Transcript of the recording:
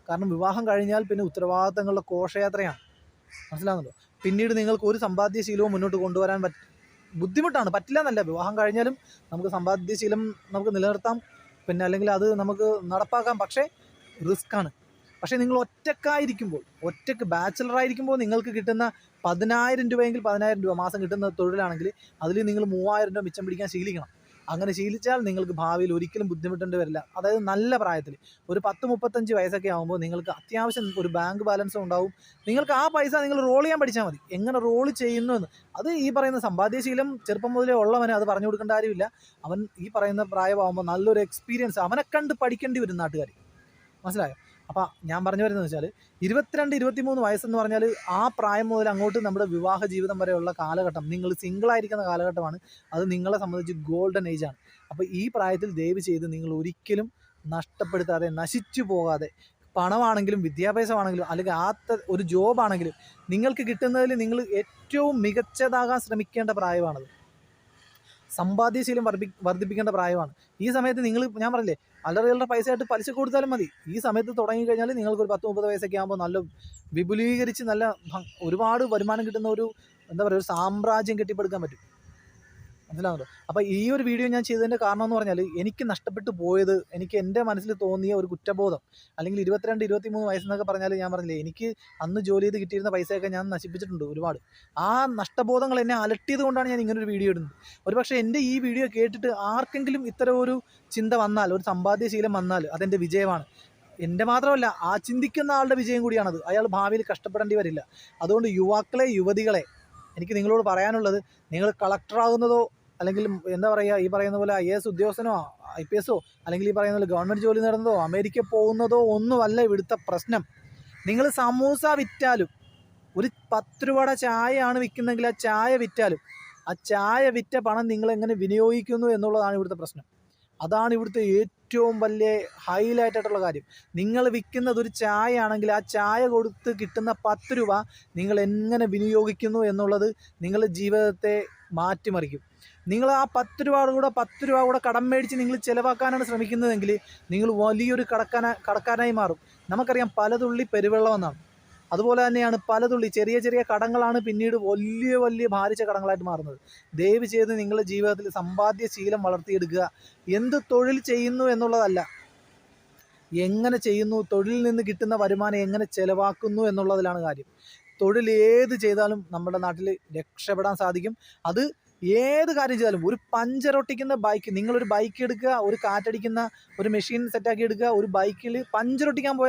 കാരണം വിവാഹം കഴിഞ്ഞാൽ പിന്നെ ഉത്തരവാദിത്തങ്ങളുടെ ഘോഷയാത്രയാണ്. മനസ്സിലാകുന്നുണ്ടോ? പിന്നീട് നിങ്ങൾക്ക് ഒരു സമ്പാദ്യശീലവും മുന്നോട്ട് കൊണ്ടുവരാൻ ബുദ്ധിമുട്ടാണ്. പറ്റില്ല എന്നല്ല, വിവാഹം കഴിഞ്ഞാലും നമുക്ക് സമ്പാദ്യശീലം നമുക്ക് നിലനിർത്താം, പിന്നെ അല്ലെങ്കിൽ അത് നമുക്ക് നടപ്പാക്കാം. പക്ഷേ റിസ്ക്കാണ്. പക്ഷേ നിങ്ങൾ ഒറ്റയ്ക്ക് ബാച്ചിലറായിരിക്കുമ്പോൾ നിങ്ങൾക്ക് കിട്ടുന്ന 10,000 രൂപയെങ്കിൽ 10,000 രൂപ മാസം കിട്ടുന്ന തൊഴിലാണെങ്കിൽ അതിൽ നിങ്ങൾ 3,000 രൂപ മിച്ചം പിടിക്കാൻ ശീലിക്കണം. അങ്ങനെ ശീലിച്ചാൽ നിങ്ങൾക്ക് ഭാവിയിൽ ഒരിക്കലും ബുദ്ധിമുട്ടേണ്ടി വരില്ല. അതായത് നല്ല പ്രായത്തിൽ ഒരു 10-35 വയസ്സൊക്കെ ആകുമ്പോൾ നിങ്ങൾക്ക് അത്യാവശ്യം ഒരു ബാങ്ക് ബാലൻസും ഉണ്ടാവും. നിങ്ങൾക്ക് ആ പൈസ നിങ്ങൾ റോൾ ചെയ്യാൻ പഠിച്ചാൽ മതി. എങ്ങനെ റോൾ ചെയ്യുന്നു എന്ന്, അത് ഈ പറയുന്ന സമ്പാദ്യശീലം ചെറുപ്പം മുതലേ ഉള്ളവന് അത് പറഞ്ഞു കൊടുക്കേണ്ട കാര്യമില്ല. അവൻ ഈ പറയുന്ന പ്രായമാകുമ്പോൾ നല്ലൊരു എക്സ്പീരിയൻസ് അവനെ കണ്ട് പഠിക്കേണ്ടി വരും നാട്ടുകാർ. മനസ്സിലായോ? അപ്പോൾ ഞാൻ പറഞ്ഞു വരുന്നത് വെച്ചാൽ 22-23 വയസ്സെന്ന് പറഞ്ഞാൽ ആ പ്രായം മുതൽ അങ്ങോട്ട് നമ്മുടെ വിവാഹ ജീവിതം വരെയുള്ള കാലഘട്ടം, നിങ്ങൾ സിംഗിളായിരിക്കുന്ന കാലഘട്ടമാണ്. അത് നിങ്ങളെ സംബന്ധിച്ച് ഗോൾഡൻ ഏജാണ്. അപ്പോൾ ഈ പ്രായത്തിൽ ദയവ് ചെയ്ത് നിങ്ങൾ ഒരിക്കലും നഷ്ടപ്പെടുത്താതെ, നശിച്ചു പോകാതെ, പണമാണെങ്കിലും വിദ്യാഭ്യാസമാണെങ്കിലും അല്ലെങ്കിൽ ഒരു ജോബാണെങ്കിലും നിങ്ങൾക്ക് കിട്ടുന്നതിൽ നിങ്ങൾ ഏറ്റവും മികച്ചതാകാൻ ശ്രമിക്കേണ്ട പ്രായമാണത്. സമ്പാദ്യശീലം വർദ്ധിപ്പിക്കേണ്ട പ്രായമാണ്. ഈ സമയത്ത് ഞാൻ പറഞ്ഞില്ലേ, അല്ലറ പൈസയായിട്ട് പലിശ കൊടുത്താലും മതി. ഈ സമയത്ത് തുടങ്ങിക്കഴിഞ്ഞാൽ നിങ്ങൾക്കൊരു 10-30 വയസ്സൊക്കെ ആകുമ്പോൾ നല്ല വിപുലീകരിച്ച് നല്ല ഒരുപാട് വരുമാനം കിട്ടുന്ന ഒരു ഒരു സാമ്രാജ്യം കെട്ടിപ്പടുക്കാൻ പറ്റും. മനസ്സിലാകുന്നുണ്ടോ? അപ്പോൾ ഈ ഒരു വീഡിയോ ഞാൻ ചെയ്തതിൻ്റെ കാരണം എന്ന് പറഞ്ഞാൽ എനിക്ക് നഷ്ടപ്പെട്ടു പോയത്, എനിക്ക് എൻ്റെ മനസ്സിൽ തോന്നിയ ഒരു കുറ്റബോധം, അല്ലെങ്കിൽ 22-23 വയസ്സെന്നൊക്കെ പറഞ്ഞാൽ ഞാൻ പറഞ്ഞില്ലേ, എനിക്ക് അന്ന് ജോലി ചെയ്ത് കിട്ടിയിരുന്ന പൈസയൊക്കെ ഞാൻ നശിപ്പിച്ചിട്ടുണ്ട് ഒരുപാട്. ആ നഷ്ടബോധങ്ങൾ എന്നെ അലട്ടിയത് കൊണ്ടാണ് ഞാൻ ഇങ്ങനൊരു വീഡിയോ ഇടുന്നത്. ഒരുപക്ഷെ എൻ്റെ ഈ വീഡിയോ കേട്ടിട്ട് ആർക്കെങ്കിലും ഇത്തരം ഒരു ചിന്ത വന്നാൽ, ഒരു സമ്പാദ്യശീലം വന്നാൽ അതെൻ്റെ വിജയമാണ്. എൻ്റെ മാത്രമല്ല, ആ ചിന്തിക്കുന്ന ആളുടെ വിജയം കൂടിയാണത്. അയാൾ ഭാവിയിൽ കഷ്ടപ്പെടേണ്ടി വരില്ല. അതുകൊണ്ട് യുവതികളെ എനിക്ക് നിങ്ങളോട് പറയാനുള്ളത്, നിങ്ങൾ കളക്ടറാകുന്നതോ അല്ലെങ്കിൽ ഈ പറയുന്ന പോലെ IAS ഉദ്യോഗസ്ഥനോ IPS അല്ലെങ്കിൽ ഈ പറയുന്ന പോലെ ഗവൺമെൻറ് ജോലി നേടുന്നതോ അമേരിക്കയിൽ പോകുന്നതോ ഒന്നുമല്ല ഇവിടുത്തെ പ്രശ്നം. നിങ്ങൾ സമൂസ വിറ്റാലും, ഒരു 10 രൂപയുടെ ചായയാണ് വിൽക്കുന്നതെങ്കിൽ ആ ചായ വിറ്റാലും ആ ചായ വിറ്റ പണം നിങ്ങൾ എങ്ങനെ വിനിയോഗിക്കുന്നു എന്നുള്ളതാണ് ഇവിടുത്തെ പ്രശ്നം. അതാണ് ഇവിടുത്തെ ഏറ്റവും വലിയ ഹൈലൈറ്റായിട്ടുള്ള കാര്യം. നിങ്ങൾ വിൽക്കുന്നത് ഒരു ചായ ആണെങ്കിൽ ആ ചായ കൊടുത്ത് കിട്ടുന്ന 10 രൂപ നിങ്ങൾ എങ്ങനെ വിനിയോഗിക്കുന്നു എന്നുള്ളത് നിങ്ങളുടെ ജീവിതത്തെ മാറ്റിമറിക്കും. നിങ്ങൾ ആ 10 രൂപ കൂടെ കടം മേടിച്ച് നിങ്ങൾ ചിലവാക്കാനാണ് ശ്രമിക്കുന്നതെങ്കിൽ നിങ്ങൾ വലിയൊരു കടക്കാനായി മാറും. നമുക്കറിയാം പലതുള്ളി പെരുവെള്ളം എന്നാണ്. അതുപോലെ തന്നെയാണ് പലതുള്ളി ചെറിയ കടങ്ങളാണ് പിന്നീട് വലിയ ഭാരിച്ച കടങ്ങളായിട്ട് മാറുന്നത്. ദയവ് ചെയ്ത് നിങ്ങളുടെ ജീവിതത്തിൽ സമ്പാദ്യശീലം വളർത്തിയെടുക്കുക. എന്ത് തൊഴിൽ ചെയ്യുന്നു എന്നുള്ളതല്ല, എങ്ങനെ ചെയ്യുന്നു, തൊഴിലിൽ നിന്ന് കിട്ടുന്ന വരുമാനം എങ്ങനെ ചിലവാക്കുന്നു എന്നുള്ളതിലാണ് കാര്യം. തൊഴിൽ ഏത് ചെയ്താലും നമ്മുടെ നാട്ടിൽ രക്ഷപ്പെടാൻ സാധിക്കും. അത് ഏത് കാര്യം ചെയ്താലും, ഒരു പഞ്ചറൊട്ടിക്കുന്ന ബൈക്ക്, നിങ്ങളൊരു ബൈക്ക് എടുക്കുക, ഒരു കാറ്റടിക്കുന്ന ഒരു മെഷീൻ സെറ്റാക്കി എടുക്കുക, ഒരു ബൈക്കിൽ പഞ്ചറൊട്ടിക്കാൻ പോയാൽ